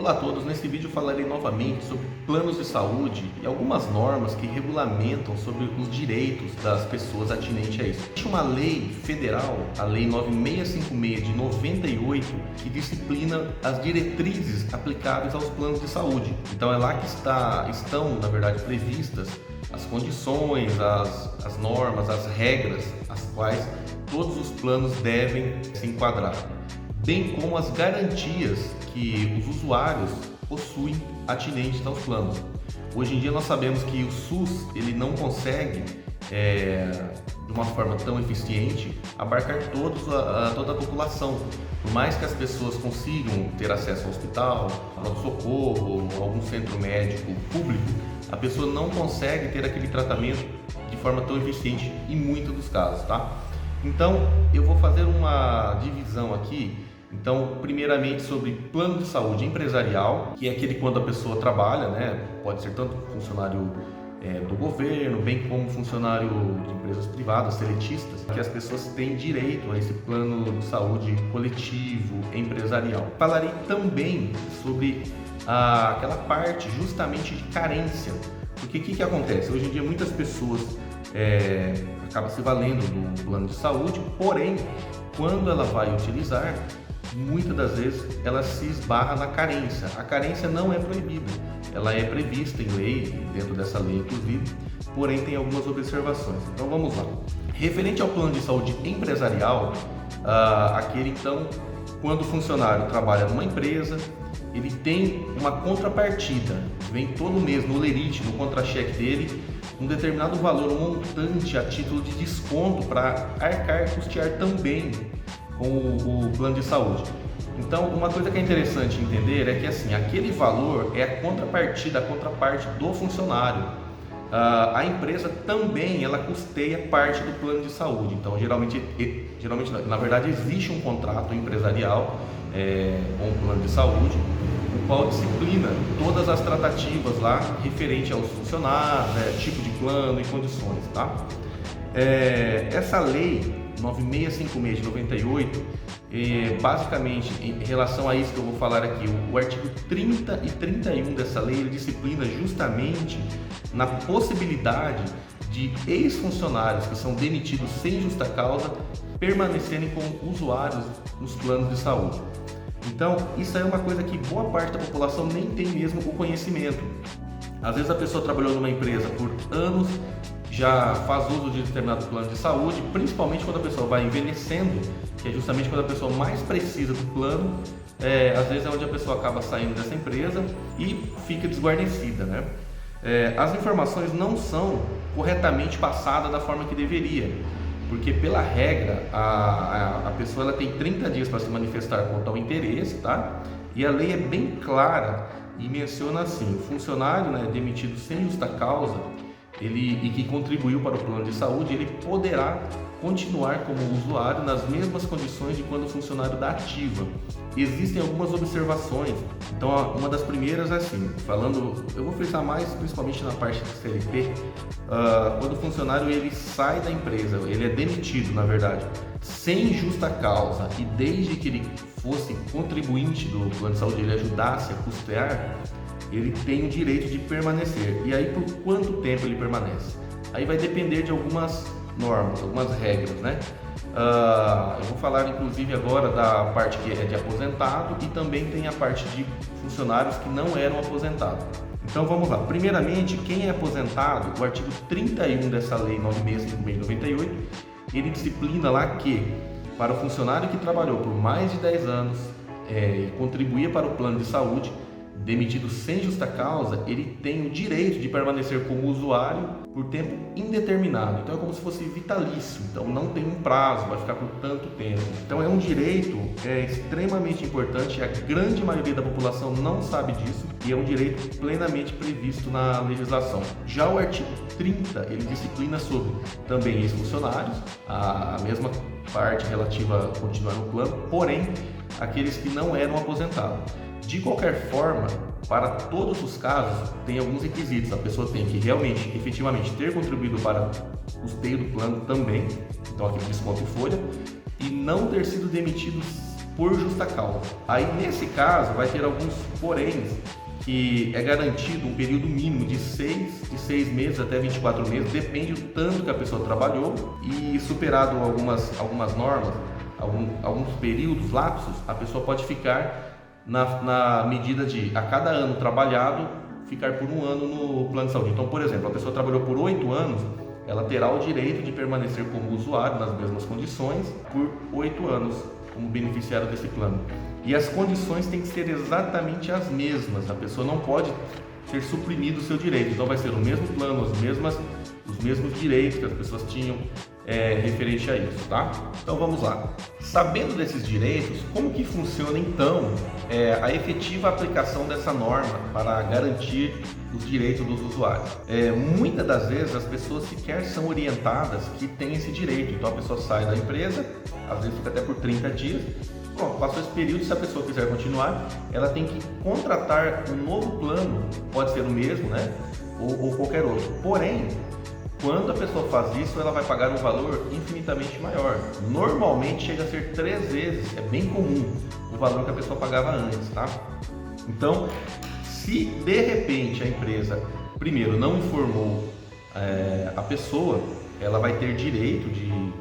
Olá a todos, nesse vídeo falarei novamente sobre planos de saúde e algumas normas que regulamentam sobre os direitos das pessoas atinentes a isso. Existe uma lei federal, a Lei 9656 de 98, que disciplina as diretrizes aplicáveis aos planos de saúde. Então é lá que estão, na verdade, previstas as condições, as normas, as regras às quais todos os planos devem se enquadrar, bem como as garantias que os usuários possuem atinentes aos planos. Hoje em dia nós sabemos que o SUS ele não consegue, de uma forma tão eficiente, abarcar toda a população. Por mais que as pessoas consigam ter acesso ao hospital, ao pronto-socorro, a algum centro médico público, a pessoa não consegue ter aquele tratamento de forma tão eficiente em muitos dos casos, tá? Então, eu vou fazer uma divisão aqui. Então, primeiramente sobre plano de saúde empresarial, que é aquele quando a pessoa trabalha, né? Pode ser tanto funcionário do governo, bem como funcionário de empresas privadas, seletistas, que as pessoas têm direito a esse plano de saúde coletivo, empresarial. Falarei também sobre aquela parte justamente de carência, porque o que acontece? Hoje em dia muitas pessoas acabam se valendo do plano de saúde, porém, quando ela vai utilizar, muitas das vezes ela se esbarra na carência. A carência não é proibida, ela é prevista em lei, dentro dessa lei inclusive, porém tem algumas observações. Então vamos lá. Referente ao plano de saúde empresarial, aquele então, quando o funcionário trabalha numa empresa, ele tem uma contrapartida, vem todo mês no lerite, no contra-cheque dele, um determinado valor, um montante a título de desconto para arcar e custear também com o plano de saúde. Então, uma coisa que é interessante entender é que assim, aquele valor é a contrapartida, a contraparte do funcionário. A empresa também ela custeia parte do plano de saúde. Então, geralmente na verdade, existe um contrato empresarial com o plano de saúde, o qual disciplina todas as tratativas lá referente aos funcionários, tipo de plano e condições, tá? Essa lei 9656 de 98, basicamente em relação a isso que eu vou falar aqui, o artigo 30 e 31 dessa lei, ele disciplina justamente na possibilidade de ex-funcionários que são demitidos sem justa causa permanecerem como usuários nos planos de saúde. Então, isso é uma coisa que boa parte da população nem tem mesmo o conhecimento. Às vezes a pessoa trabalhou numa empresa por anos, já faz uso de determinado plano de saúde, principalmente quando a pessoa vai envelhecendo, que é justamente quando a pessoa mais precisa do plano, às vezes é onde a pessoa acaba saindo dessa empresa e fica desguarnecida, né? As informações não são corretamente passadas da forma que deveria, porque pela regra a pessoa ela tem 30 dias para se manifestar quanto ao interesse, tá? E a lei é bem clara e menciona assim: o funcionário, né, demitido sem justa causa, e que contribuiu para o plano de saúde, ele poderá continuar como usuário nas mesmas condições de quando o funcionário da ativa. Existem algumas observações. Então, uma das primeiras é assim, eu vou frisar mais principalmente na parte do CLT, quando o funcionário ele sai da empresa, ele é demitido, na verdade, sem justa causa e desde que ele fosse contribuinte do plano de saúde, ele ajudasse a custear, ele tem o direito de permanecer. E aí, por quanto tempo ele permanece? Aí vai depender de algumas normas, algumas regras, né? Eu vou falar inclusive agora da parte que é de aposentado e também tem a parte de funcionários que não eram aposentados. Então vamos lá. Primeiramente, quem é aposentado, o artigo 31 dessa lei 9656 de 98, ele disciplina lá que para o funcionário que trabalhou por mais de 10 anos e contribuía para o plano de saúde, demitido sem justa causa, ele tem o direito de permanecer como usuário por tempo indeterminado. Então é como se fosse vitalício, então não tem um prazo, vai ficar por tanto tempo. Então é um direito extremamente importante, a grande maioria da população não sabe disso e é um direito plenamente previsto na legislação. Já o artigo 30, ele disciplina sobre também ex-funcionários, a mesma parte relativa a continuar no plano, porém aqueles que não eram aposentados. De qualquer forma, para todos os casos, tem alguns requisitos. A pessoa tem que realmente, efetivamente, ter contribuído para o custeio do plano também, então aquele desconto em folha, e não ter sido demitido por justa causa. Aí nesse caso vai ter alguns poréns, que é garantido um período mínimo de 6 meses até 24 meses, depende do tanto que a pessoa trabalhou, e superado algumas normas, alguns períodos, lapsos, a pessoa pode ficar na medida de, a cada ano trabalhado, ficar por um ano no plano de saúde. Então, por exemplo, a pessoa trabalhou por 8 anos, ela terá o direito de permanecer como usuário nas mesmas condições por 8 anos como beneficiário desse plano. E as condições têm que ser exatamente as mesmas, a pessoa não pode ser suprimido o seu direito, então vai ser o mesmo plano, os mesmos direitos que as pessoas tinham referente a isso, tá? Então vamos lá. Sabendo desses direitos, como que funciona então a efetiva aplicação dessa norma para garantir os direitos dos usuários? Muitas das vezes as pessoas sequer são orientadas que tem esse direito, então a pessoa sai da empresa, às vezes fica até por 30 dias, pronto, passou esse período, se a pessoa quiser continuar, ela tem que contratar um novo plano, pode ser o mesmo, né? Ou qualquer outro. Porém, quando a pessoa faz isso, ela vai pagar um valor infinitamente maior. Normalmente chega a ser 3 vezes, é bem comum, o valor que a pessoa pagava antes, tá? Então, se de repente a empresa, primeiro, não informou a pessoa, ela vai ter direito de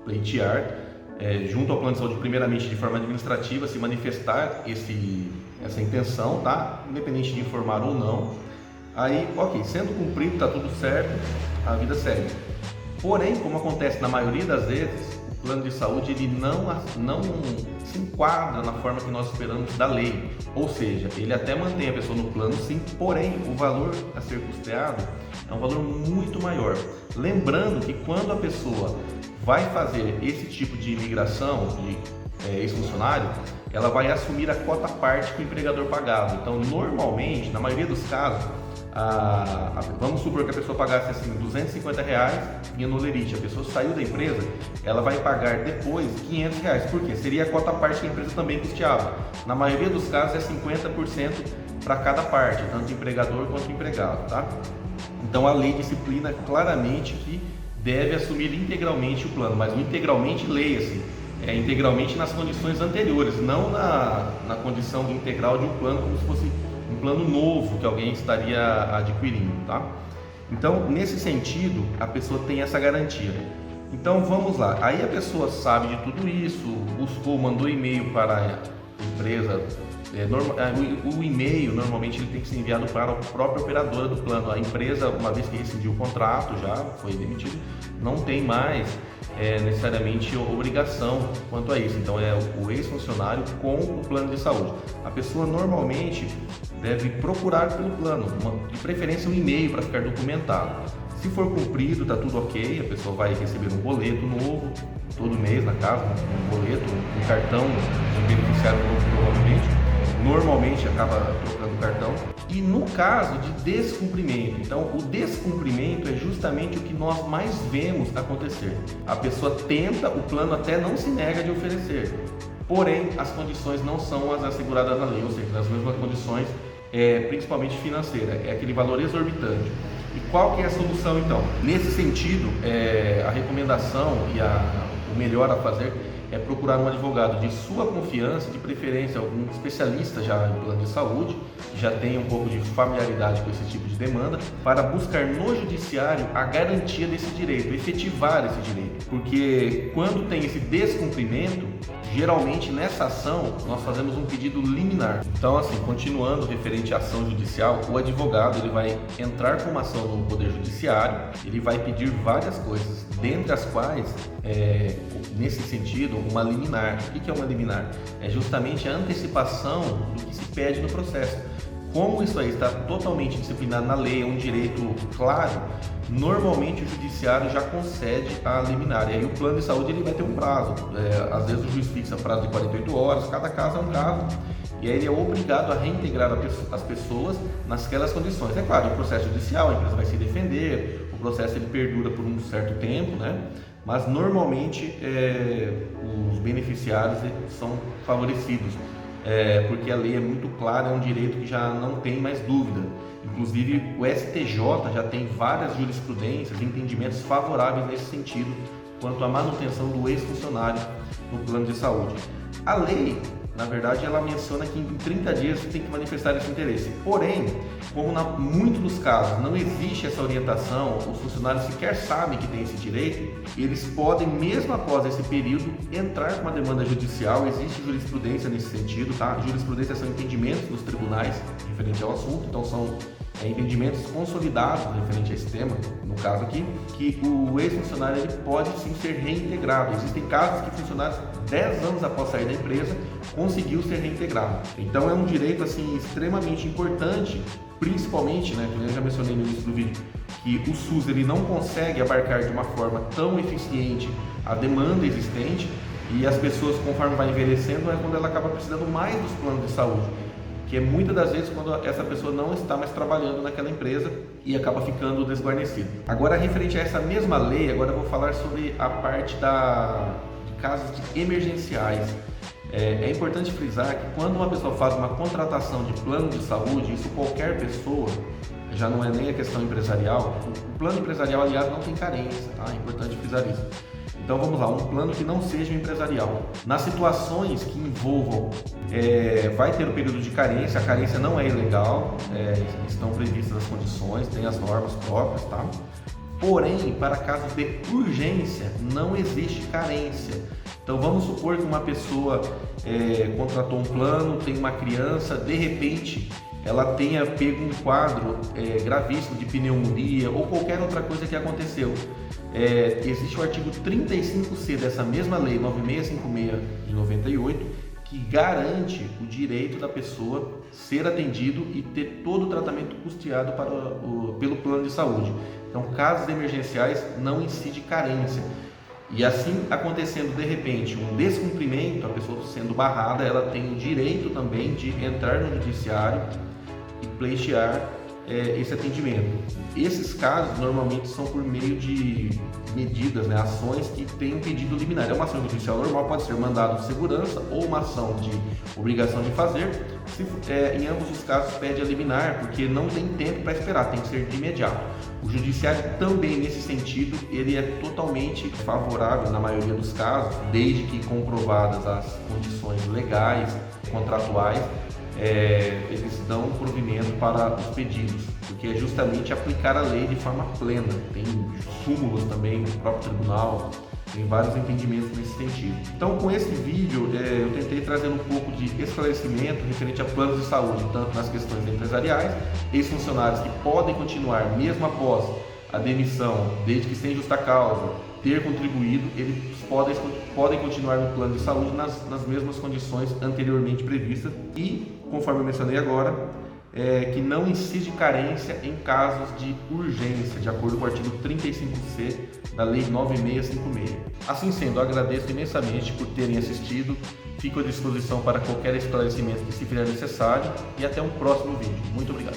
pleitear junto ao plano de saúde, primeiramente de forma administrativa, se manifestar essa intenção, tá? Independente de informar ou não. Aí, ok, sendo cumprido, tá tudo certo, a vida segue. Porém, como acontece na maioria das vezes, o plano de saúde ele não se enquadra na forma que nós esperamos da lei. Ou seja, ele até mantém a pessoa no plano, sim, porém o valor a ser custeado é um valor muito maior. Lembrando que quando a pessoa vai fazer esse tipo de imigração de ex-funcionário, ela vai assumir a quota parte que o empregador pagava. Então, normalmente, na maioria dos casos, vamos supor que a pessoa pagasse assim R$250, vinha no Lerite, a pessoa saiu da empresa, ela vai pagar depois R$500, por quê? Seria a quota parte que a empresa também custeava. Na maioria dos casos é 50% para cada parte, tanto empregador quanto empregado, tá? Então a lei disciplina claramente que deve assumir integralmente o plano, mas o integralmente leia-se, integralmente nas condições anteriores, não na condição integral de um plano como se fosse um plano novo que alguém estaria adquirindo, tá? Então, nesse sentido, a pessoa tem essa garantia. Então, vamos lá. Aí a pessoa sabe de tudo isso, buscou, mandou e-mail para a empresa. O e-mail, normalmente, ele tem que ser enviado para a própria operadora do plano. A empresa, uma vez que rescindiu o contrato, já foi demitido, não tem mais necessariamente obrigação quanto a isso. Então, é o ex-funcionário com o plano de saúde. A pessoa, normalmente, deve procurar pelo plano, de preferência um e-mail para ficar documentado. Se for cumprido, está tudo ok, a pessoa vai receber um boleto novo, todo mês na casa, um boleto, um cartão de beneficiário novo provavelmente. Normalmente acaba trocando o cartão. E no caso de descumprimento, então o descumprimento é justamente o que nós mais vemos acontecer. A pessoa tenta, o plano até não se nega de oferecer, porém as condições não são as asseguradas na lei, ou seja, nas mesmas condições, principalmente financeira, é aquele valor exorbitante. E qual que é a solução então? Nesse sentido, a recomendação e o melhor a fazer é procurar um advogado de sua confiança, de preferência algum especialista já em plano de saúde, que já tenha um pouco de familiaridade com esse tipo de demanda, para buscar no judiciário a garantia desse direito, efetivar esse direito. Porque quando tem esse descumprimento, geralmente nessa ação nós fazemos um pedido liminar. Então, assim, continuando referente à ação judicial, o advogado ele vai entrar com uma ação no Poder Judiciário, ele vai pedir várias coisas, dentre as quais, nesse sentido, uma liminar. O que é uma liminar? É justamente a antecipação do que se pede no processo. Como isso aí está totalmente disciplinado na lei, é um direito claro, normalmente o judiciário já concede a liminar. E aí o plano de saúde ele vai ter um prazo. Às vezes o juiz fixa prazo de 48 horas, cada caso é um caso. E aí ele é obrigado a reintegrar as pessoas nasquelas condições. É claro, o processo judicial, a empresa vai se defender, o processo ele perdura por um certo tempo, né? Mas normalmente os beneficiários são favorecidos porque a lei é muito clara, é um direito que já não tem mais dúvida. Inclusive o STJ já tem várias jurisprudências, entendimentos favoráveis nesse sentido, quanto à manutenção do ex-funcionário no plano de saúde. A lei, na verdade, ela menciona que em 30 dias você tem que manifestar esse interesse. Porém, como em muitos dos casos não existe essa orientação, os funcionários sequer sabem que tem esse direito, eles podem, mesmo após esse período, entrar com uma demanda judicial. Existe jurisprudência nesse sentido, tá? Jurisprudência são entendimentos dos tribunais referente ao assunto, então são entendimentos consolidados referente a esse tema, no caso aqui, que o ex-funcionário ele pode sim ser reintegrado. Existem casos que funcionários 10 anos após sair da empresa conseguiu ser reintegrado. Então é um direito assim extremamente importante, principalmente, como eu já mencionei no início do vídeo, que o SUS ele não consegue abarcar de uma forma tão eficiente a demanda existente, e as pessoas, conforme vai envelhecendo, é quando ela acaba precisando mais dos planos de saúde, que é muitas das vezes quando essa pessoa não está mais trabalhando naquela empresa e acaba ficando desguarnecido. Agora, referente a essa mesma lei, agora eu vou falar sobre a parte de casos emergenciais. É importante frisar que quando uma pessoa faz uma contratação de plano de saúde, isso qualquer pessoa, já não é nem a questão empresarial, o plano empresarial, aliás, não tem carência, tá? É importante frisar isso. Então vamos lá, um plano que não seja empresarial. Nas situações que envolvam, vai ter o período de carência, a carência não é ilegal, estão previstas as condições, tem as normas próprias, tá? Porém, para casos de urgência, não existe carência. Então vamos supor que uma pessoa contratou um plano, tem uma criança, de repente ela tenha pego um quadro gravíssimo de pneumonia ou qualquer outra coisa que aconteceu. Existe o artigo 35C dessa mesma lei 9656 de 98, que garante o direito da pessoa ser atendido e ter todo o tratamento custeado pelo plano de saúde. Então, casos emergenciais não incide carência. E assim acontecendo de repente um descumprimento, a pessoa sendo barrada, ela tem o direito também de entrar no judiciário e pleitear esse atendimento. Esses casos normalmente são por meio de medidas, ações que têm um pedido liminar. É uma ação judicial normal, pode ser mandado de segurança ou uma ação de obrigação de fazer. Em ambos os casos pede a liminar, porque não tem tempo para esperar, tem que ser de imediato. O judiciário também, nesse sentido, ele é totalmente favorável na maioria dos casos, desde que comprovadas as condições legais, contratuais, eles dão provimento para os pedidos, porque é justamente aplicar a lei de forma plena. Tem súmulas também do próprio tribunal, tem vários entendimentos nesse sentido. Então, com esse vídeo, eu tentei trazer um pouco de esclarecimento referente a planos de saúde, tanto nas questões empresariais, ex-funcionários que podem continuar mesmo após a demissão, desde que sem justa causa, ter contribuído, eles podem continuar no plano de saúde nas mesmas condições anteriormente previstas e, conforme eu mencionei agora, que não incide carência em casos de urgência, de acordo com o artigo 35C da Lei 9656. Assim sendo, eu agradeço imensamente por terem assistido, fico à disposição para qualquer esclarecimento que se fizer necessário e até um próximo vídeo. Muito obrigado.